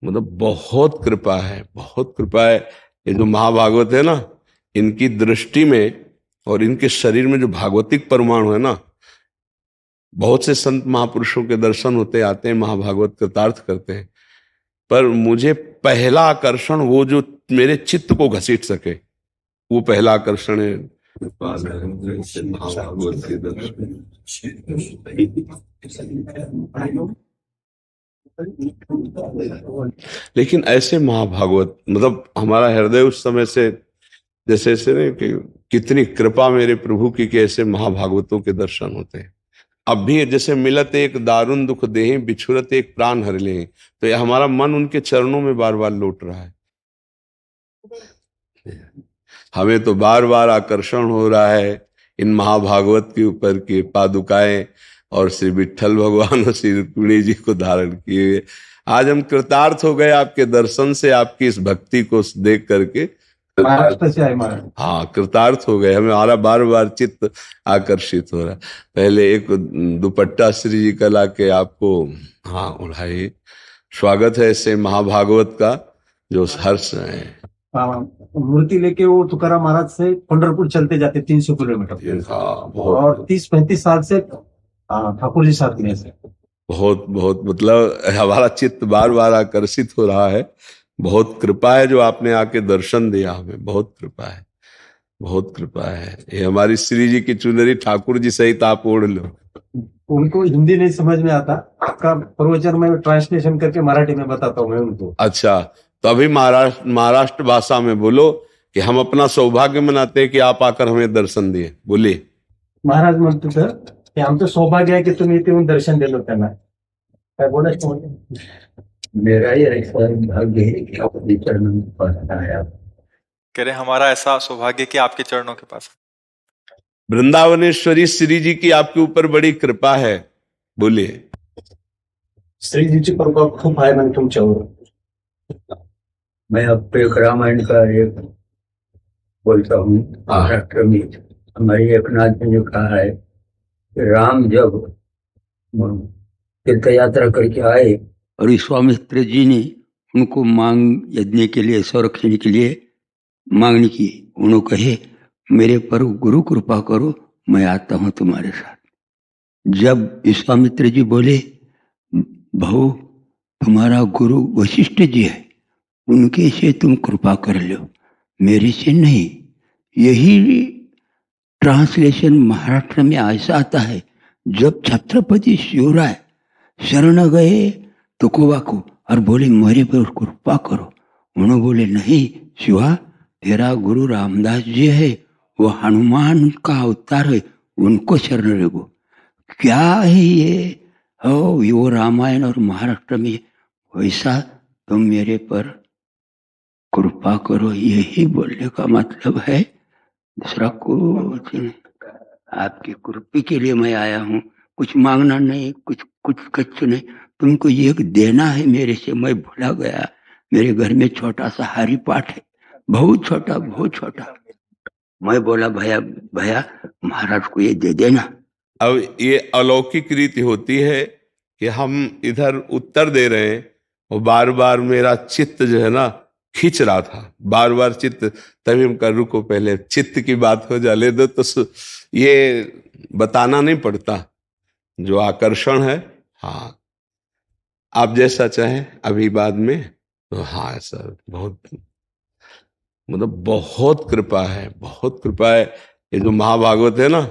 मतलब बहुत कृपा है, बहुत कृपा है। ये जो महाभागवत है ना, इनकी दृष्टि में और इनके शरीर में जो भागवतिक परमाणु है ना, बहुत से संत महापुरुषों के दर्शन होते आते हैं, महाभागवत कृतार्थ करते हैं, पर मुझे पहला आकर्षण वो जो मेरे चित्त को घसीट सके, वो पहला आकर्षण है महाभागवत के दर्शन। लेकिन ऐसे महाभागवत, मतलब हमारा हृदय उस समय से जैसे ऐसे नहीं कि कितनी कृपा मेरे प्रभु की कि ऐसे महाभागवतों के दर्शन होते हैं। अब भी जैसे मिलत एक दारुण दुख देहि बिछुरत एक प्राण हर ले, तो ये हमारा मन उनके चरणों में बार बार लौट रहा है। हमें तो बार बार आकर्षण हो रहा है इन महाभागवत के ऊपर की पादुकाएं और श्री विट्ठल भगवान और श्री रुक्मिणी जी को धारण किए। आज हम कृतार्थ हो गए आपके दर्शन से, आपकी इस भक्ति को देख करके। महाराष्ट्र से आए महाराज। हाँ, कृतार्थ हो गए, हमारा बार बार चित्त आकर्षित हो रहा है। पहले एक दुपट्टा श्री जी का लाके आपको हाँ उड़ाई। स्वागत है ऐसे महाभागवत का जो हर्ष है। मूर्ति लेके वो तुकाराम महाराज से पंढरपुर चलते जाते 300 किलोमीटर। हाँ, और 30-35 साल से ठाकुर जी साथ में से बहुत बहुत मतलब हमारा चित्त बार बार आकर्षित हो रहा है। बहुत कृपा है जो आपने आके दर्शन दिया हमें, बहुत कृपा है, बहुत कृपा है। ये हमारी श्री जी की चुनरी ठाकुर जी सहित आप ओढ़ लो। उनको हिंदी नहीं समझ में आता, आपका प्रवचन में ट्रांसलेशन करके मराठी में बताता हूँ मैं उनको। अच्छा, तो अभी महाराष्ट्र भाषा में बोलो कि हम अपना सौभाग्य मनाते हैं कि आप आकर हमें दर्शन दिए। बोलिए। महाराज म्हणतो सर की आमचं सौभाग्य आहे की तुम्ही इथे येऊन दर्शन दिलं त्यांना। काय बोलायचं? मेरा ही ऐसा भाग्य है कि आपके चरणों में पहुंचना है। कह रहे हमारा ऐसा सौभाग्य कि आपके चरणों के पास। वृंदावनेश्वरी श्री जी की आपके ऊपर बड़ी कृपा है। बोलिए। श्री जी की कृपा खूप आहे म्हणजे तुमच्यावर। मैं अब तो एक रामायण का एक बोलता हूँ। महाराष्ट्र में हमारी एकनाथ ने जो कहा है, राम जब तीर्थ यात्रा करके आए और विश्वामित्र जी ने उनको मांग यज्ञ के लिए, संरक्षण के लिए मांगनी की। उन्होंने कहे मेरे पर गुरु कृपा करो, मैं आता हूँ तुम्हारे साथ। जब विश्वामित्र जी बोले भाऊ तुम्हारा गुरु वशिष्ठ जी है, उनके से तुम कृपा कर लो, मेरे से नहीं। यही ट्रांसलेशन महाराष्ट्र में ऐसा आता है, जब छत्रपति शिवराय शरण गए तुकोबा को और बोले मेरे पर कृपा करो, उन्होंने बोले नहीं शिवा, तेरा गुरु रामदास जी है, वो हनुमान का अवतार है, उनको शरण लगो। क्या है ये? वो रामायण और महाराष्ट्र में वैसा तुम मेरे पर कृपा करो, यही बोलने का मतलब है, दूसरा कुछ नहीं। आपकी कृपा के लिए मैं आया हूँ, कुछ मांगना नहीं, कुछ नहीं। तुमको एक देना है मेरे से, मैं भूला गया। मेरे घर में छोटा सा हरि पाठ है, बहुत छोटा, बहुत छोटा। मैं बोला भैया महाराज को ये दे देना। अब ये अलौकिक रीति होती है कि हम इधर उत्तर दे रहे हैं और बार बार मेरा चित्त जो है ना खींच रहा था, बार बार चित्त। तभी हम कर रुको, पहले चित्त की बात हो जाले दो, तो ये बताना नहीं पड़ता जो आकर्षण है। हाँ, आप जैसा चाहें अभी बाद में। तो हाँ सर, बहुत मतलब बहुत कृपा है, बहुत कृपा है। ये जो महाभागवत है ना,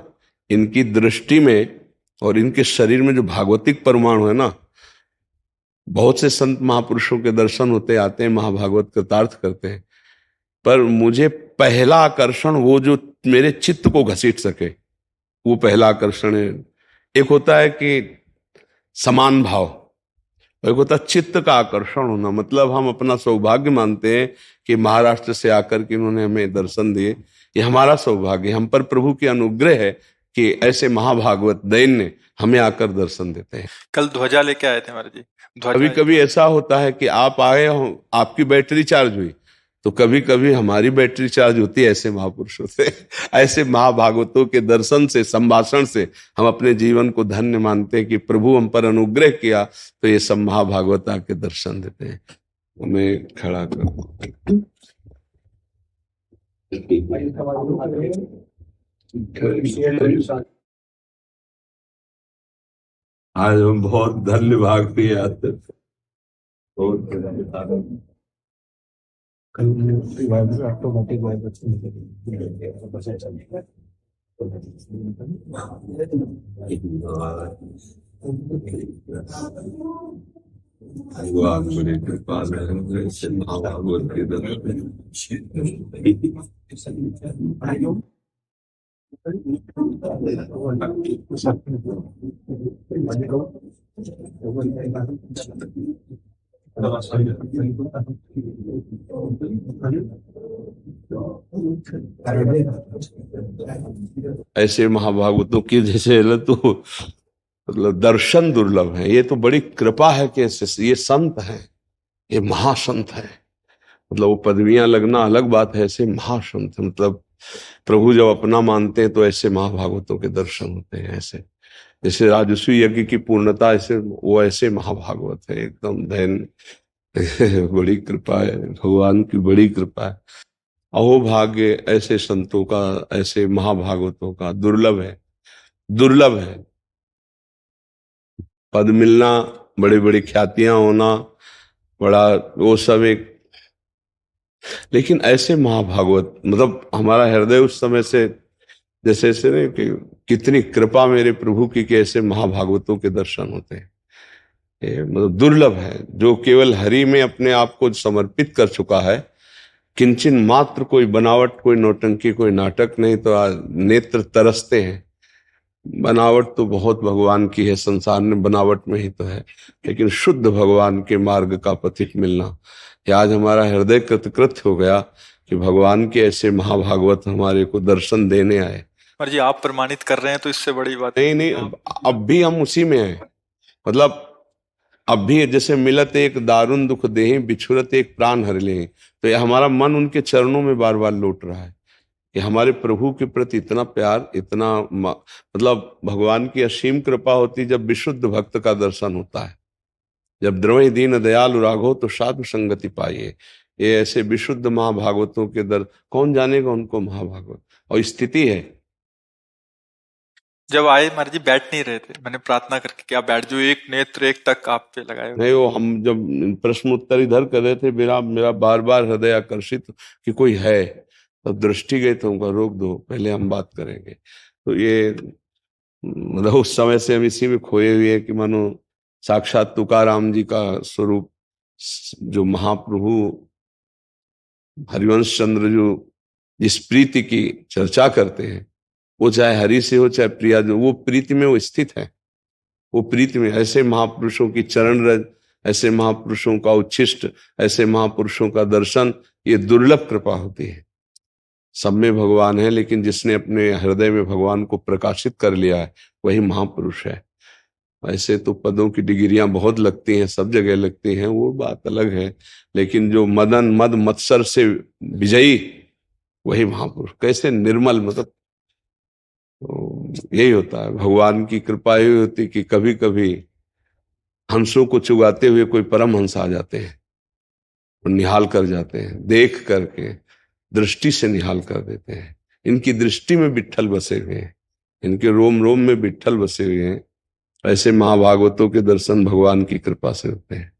इनकी दृष्टि में और इनके शरीर में जो भागवतिक परमाणु है ना, बहुत से संत महापुरुषों के दर्शन होते आते हैं, महाभागवत कृतार्थ करते हैं, पर मुझे पहला आकर्षण वो जो मेरे चित्त को घसीट सके, वो पहला आकर्षण है। एक होता है कि समान भाव, एक होता है चित्त का आकर्षण होना। मतलब हम अपना सौभाग्य मानते हैं कि महाराष्ट्र से आकर के उन्होंने हमें दर्शन दिए, ये हमारा सौभाग्य, हम पर प्रभु की अनुग्रह है कि ऐसे महाभागवत दैन्य हमें आकर दर्शन देते हैं। कल ध्वजा लेके आए थे महाराज जी। कभी कभी ऐसा होता है कि आप आए हो, आपकी बैटरी चार्ज हुई, तो कभी कभी हमारी बैटरी चार्ज होती है ऐसे महापुरुषों से। ऐसे महाभागवतों के दर्शन से, संभाषण से हम अपने जीवन को धन्य मानते हैं कि प्रभु हम पर अनुग्रह किया, तो ये सब महाभागवत आके दर्शन देते हैं। हमें खड़ा कर। आज हम बहुत धन्य भाग पे आते थे। बहुत ऑटोमेटिक भगवान बड़ी कृपा से ऐसे महाभागवत के ऐसे महाभागवतों की जैसे तो मतलब दर्शन दुर्लभ है। ये तो बड़ी कृपा है कि ये संत हैं, ये महासंत है। मतलब वो पदवियां लगना अलग बात है, ऐसे महासंत मतलब प्रभु जब अपना मानते हैं तो ऐसे महाभागवतों के दर्शन होते हैं। ऐसे जैसे राजस्वी यज्ञ की पूर्णता, ऐसे वो ऐसे महाभागवत है एकदम धैन। बड़ी कृपा है, भगवान की बड़ी कृपा है। अहो भाग्य ऐसे संतों का, ऐसे महाभागवतों का दुर्लभ है, दुर्लभ है। पद मिलना, बड़ी बड़ी ख्यातियां होना, बड़ा वो सब एक, लेकिन ऐसे महाभागवत मतलब हमारा हृदय उस समय से जैसे ऐसे नहीं कि कितनी कृपा मेरे प्रभु की कि ऐसे महाभागवतों के दर्शन होते हैं। ये मतलब दुर्लभ है, जो केवल हरि में अपने आप को समर्पित कर चुका है। किंचन मात्र कोई बनावट, कोई नौटंकी, कोई नाटक नहीं, तो आज नेत्र तरसते हैं। बनावट तो बहुत भगवान की है, संसार में बनावट में ही तो है, लेकिन शुद्ध भगवान के मार्ग का पथिक मिलना, कि आज हमारा हृदय कृतकृत हो गया कि भगवान के ऐसे महाभागवत हमारे को दर्शन देने आए। और जी आप प्रमाणित कर रहे हैं तो इससे बड़ी बात नहीं नहीं, अब भी हम उसी में हैं। मतलब अब भी जैसे मिलत एक दारुण दुख देहि, बिछुरत एक प्राण हर ले, तो ये हमारा मन उनके चरणों में बार बार लौट रहा है कि हमारे प्रभु के प्रति इतना प्यार, इतना मतलब भगवान की असीम कृपा होती जब विशुद्ध भक्त का दर्शन होता है। जब द्रवहि दीन दयालु राघो तो साधु संगति पाइए। ये ऐसे विशुद्ध महाभागवतों के दर, कौन जानेगा उनको महाभागवत। और स्थिति है, जब आए महाराज जी बैठ नहीं रहे थे, मैंने प्रार्थना करके क्या बैठ, जो एक नेत्र एक तक आप पे लगाए हुए। नहीं वो हम जब प्रश्न उत्तर इधर कर रहे थे, मेरा मेरा बार बार हृदय आकर्षित कि कोई है, तब दृष्टि गई तो उनका रोक दो, पहले हम बात करेंगे। तो ये मतलब उस समय से हम इसी में खोए हुए हैं कि मानो साक्षात तुकाराम जी का स्वरूप, जो महाप्रभु हरिवंश चंद्र जो जिस प्रीति की चर्चा करते हैं, वो चाहे हरि से हो चाहे प्रिया, जो वो प्रीति में वो स्थित है। वो प्रीति में ऐसे महापुरुषों की चरण रज, ऐसे महापुरुषों का उच्छिष्ट, ऐसे महापुरुषों का दर्शन, ये दुर्लभ कृपा होती है। सब में भगवान है, लेकिन जिसने अपने हृदय में भगवान को प्रकाशित कर लिया है वही महापुरुष है। ऐसे तो पदों की डिग्रियां बहुत लगती हैं, सब जगह लगती हैं, वो बात अलग है, लेकिन जो मदन मद मत्सर से विजयी, वही महापुरुष। कैसे निर्मल, मतलब तो यही होता है भगवान की कृपा। यही होती कि कभी कभी हंसों को चुगाते हुए कोई परम हंस आ जाते हैं और निहाल कर जाते हैं, देख करके दृष्टि से निहाल कर देते हैं। इनकी दृष्टि में विट्ठल बसे हुए हैं, इनके रोम रोम में विट्ठल बसे हुए हैं। ऐसे महाभागवतों के दर्शन भगवान की कृपा से होते हैं।